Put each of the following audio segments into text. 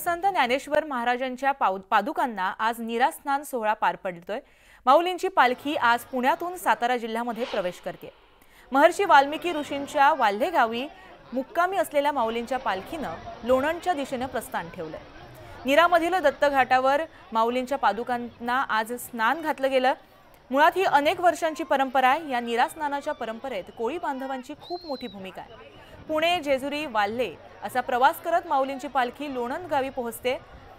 संत ज्ञानेश्वर महाराजांच्या पादुकांना आज नीरास्नान सोहळा पार पडतोय। माऊलींची पालखी आज पुण्यातून सातारा जिल्ह्यामध्ये प्रवेश करते। महर्षी वाल्मिकी ऋषींच्या वाल्हे गावी मुक्कामी असलेल्या माऊलींच्या पालखीनं लोणंदच्या दिशेने प्रस्थान ठेवलंय। नीरामधील दत्त घाटावर माऊलींच्या पादुकांना आज स्नान घातलं गेलं। मुळात ही अनेक वर्षांची परंपरा आहे। या नीरास्नानाच्या परंपरेत कोळी बांधवांची खूप मोठी भूमिका आहे। पुणे, जेजुरी, वाल्हे असा प्रवास करत माऊलींची पालखी लोणंद गावी पोहोचते।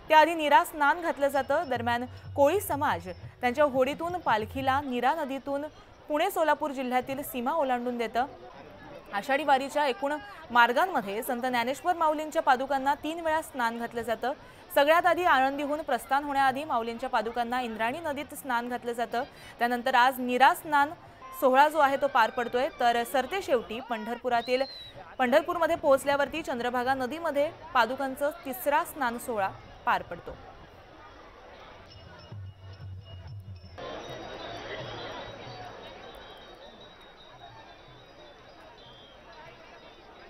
त्याआधी नीरा स्नान घातलं जातं। दरम्यान कोळी समाज त्यांच्या होडीतून पालखीला नीरा नदीतून पुणे सोलापूर जिल्ह्यातील सीमा ओलांडून देतं। आषाढी वारीच्या एकूण मार्गांमध्ये संत ज्ञानेश्वर माऊलींच्या पादुकांना 3 वेळा स्नान घातलं जातं। सगळ्यात आधी आळंदीहून प्रस्थान होण्याआधी माऊलींच्या पादुकांना इंद्रायणी नदीत स्नान घातलं जातं। त्यानंतर आज नीरा स्नान सोहळा जो आहे तो पार पडतोय। तर सरते शेवटी पंढरपूरमध्ये पोहोचल्यावरती चंद्रभागा नदीमध्ये पादुकांचं 3रा स्नान सोहळा पार पडतो।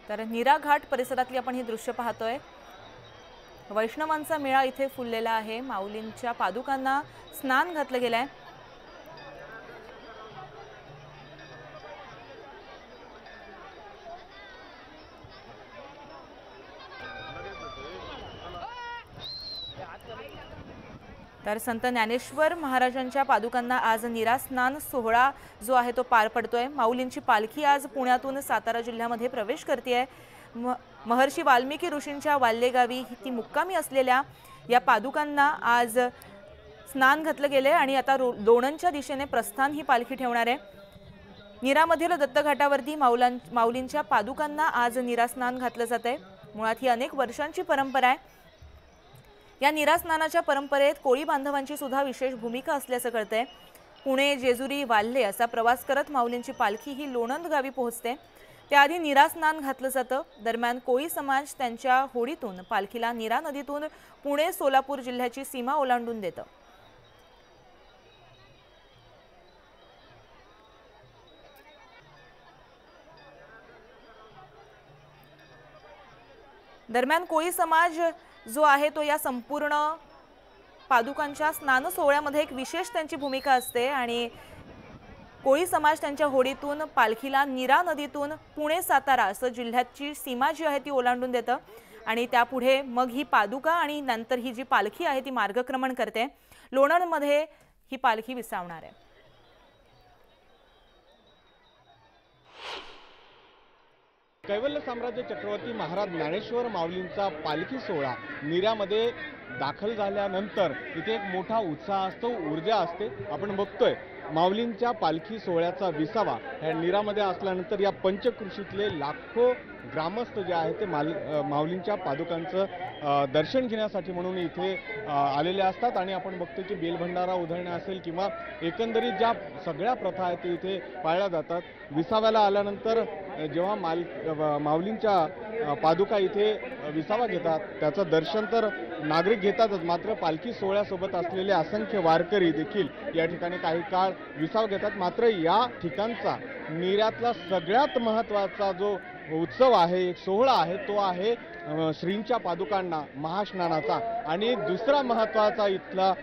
तर नीरा घाट परिसरातली आपण ही दृश्य पाहतोय। वैष्णवांचा मेळा इथे फुललेला आहे। माऊलींच्या पादुकांना स्नान घातलं गेलंय। तर संत ज्ञानेश्वर महाराजांच्या पादुकांना आज नीरा स्नान सोहळा जो आहे तो पार पडतोय। माऊलींची पालखी आज पुण्यातून सातारा जिल्ह्यामध्ये प्रवेश करते। महर्षी वाल्मिकी ऋषींच्या वाल्हे गावी ती मुक्कामी असलेल्या या पादुकांना आज स्नान घातलं गेले आणि आता लोणंदच्या दिशेने प्रस्थान ही पालखी ठेवणार आहे। नीरामधील दत्त घाटावरती माऊलींच्या पादुकांना आज नीरा स्नान घातलं जातंय। मुळात ही अनेक वर्षांची परंपरा आहे। या नीरा स्नानाच्या परंपरेत कोळी बांधवांची सुद्धा विशेष भूमिका असल्याचं कळतंय। पुणे, जेजुरी, वाल्हे असा प्रवास करत माऊलींची पालखी ही लोणंद गावी पोहोचते। त्याआधी नीरा स्नान घातलं जातं। दरम्यान कोळी समाज त्यांच्या होडीतून पालखीला नीरा नदीतून पुणे सोलापूर जिल्ह्याची सीमा ओलांडून देतं। दरम्यान कोळी समाज जो आहे तो या संपूर्ण पादुकांच्या स्नान सोहळ्यामध्ये एक विशेष त्यांची भूमिका असते आणि कोळी समाज त्यांच्या होडीतून पालखीला नीरा नदीतून पुणे सातारा असं जिल्ह्याची सीमा जी आहे ती ओलांडून देतं आणि त्यापुढे मग ही पादुका आणि नंतर ही जी पालखी आहे ती मार्गक्रमण करते। लोणंदमध्ये ही पालखी विसावणार आहे। कैवल्य साम्राज्य चक्रवर्ती महाराज ज्ञानेश्वर माऊलींचा पालखी सोहळा नीरामध्ये दाखल झाल्यानंतर इथे एक मोठा उत्साह असतो, ऊर्जा असते। आपण बघतोय माऊलींच्या पालखी सोहळ्याचा विसावा या नीरामध्ये असल्यानंतर या पंचकृषीतले लाखो ग्रामस्थ जे आहेत ते माऊलींच्या पादुकांचं दर्शन घेण्यासाठी म्हणून इथे आलेले असतात आणि आपण बघतो की बेलभंडारा उधळणे असेल किंवा एकंदरीत ज्या सगळ्या प्रथा आहेत ते इथे पाळल्या जातात। विसाव्याला आल्यानंतर जेव्हा माऊलींच्या पादुका इथे विसावा घेतात त्याचं दर्शन तर नागरिक घेतातच, मात्र पालखी सोहळ्यासोबत असलेले असंख्य वारकरी देखील या ठिकाणी काही काळ विसावा घेतात। मात्र या ठिकाणचा नीरातला सगळ्यात महत्त्वाचा जो उत्सव आहे, एक सोहळा आहे, तो आहे श्रींच्या पादुकांना महास्नानाचा। आणि दुसरा महत्त्वाचा इथला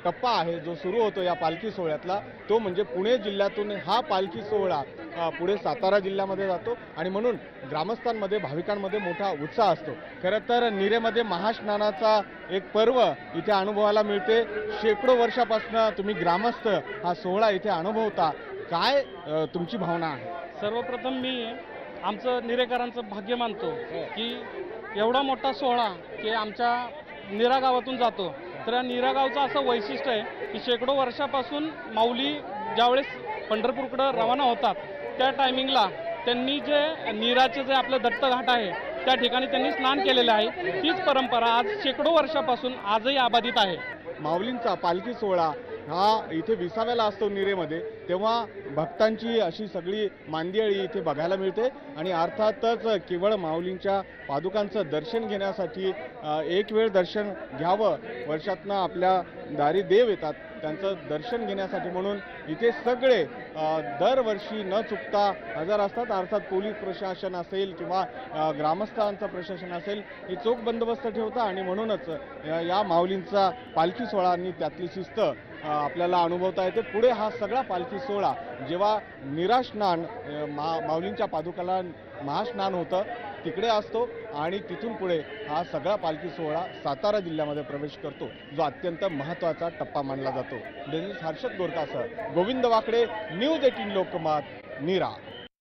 टप्पा आहे जो सुरू होतो या पालखी सोहळ्यातला, तो म्हणजे पुणे जिल्ह्यातून हा पालखी सोहळा पुढे सातारा जिल्ह्यामध्ये जातो आणि म्हणून ग्रामस्थांमध्ये, भाविकांमध्ये मोठा उत्साह असतो। खरं तर नीरेमध्ये महास्नानाचा एक पर्व इथे अनुभवायला मिळते। शेकडो वर्षापासून तुम्ही ग्रामस्थ हा सोहळा इथे अनुभवता, काय तुमची भावना आहे? सर्वप्रथम मी आमचं निरेकरांचं भाग्य मानतो की एवढा मोठा सोहळा की आमच्या नीरा गावातून जातो। तर या नीरा गावचं असं वैशिष्ट्य आहे की शेकडो वर्षापासून माऊली ज्यावेळेस पंढरपूरकडं रवाना होतात त्या टायमिंगला त्यांनी जे नीराचे जे आपलं दत्त घाट आहे त्या ठिकाणी त्यांनी स्नान केलेलं आहे। तीच परंपरा आज शेकडो वर्षापासून आजही अबाधित आहे। माऊलींचा पालखी सोहळा हा इथे विसाव्याला असतो नीरेमध्ये, तेव्हा भक्तांची अशी सगळी मांदियाळी इथे बघायला मिळते आणि अर्थातच केवळ माऊलींच्या पादुकांचं दर्शन घेण्यासाठी एक वेळ दर्शन घ्यावं, वर्षातनं आपल्या दारी देव येतात त्यांचं दर्शन घेण्यासाठी म्हणून इथे सगळे दरवर्षी न चुकता हजर असतात। अर्थात पोलीस प्रशासन असेल किंवा ग्रामस्थांचं प्रशासन असेल हे चोख बंदोबस्त ठेवतं आणि म्हणूनच या माऊलींचा पालखी सोहळा आणि त्यातली शिस्त आपल्याला अनुभवता येते। पुढे हा सगळा पालखी सोहळा जेव्हा निरास्नान माऊलींच्या पादुकाला महास्नान होतं तिकडे असतो आणि तिथून पुढे हा सगळा पालखी सोहळा सातारा जिल्ह्यामध्ये प्रवेश करतो, जो अत्यंत महत्त्वाचा टप्पा मानला जातो। हर्षद गोरकासह गोविंद वाकडे, न्यूज 18 लोकमत, नीरा।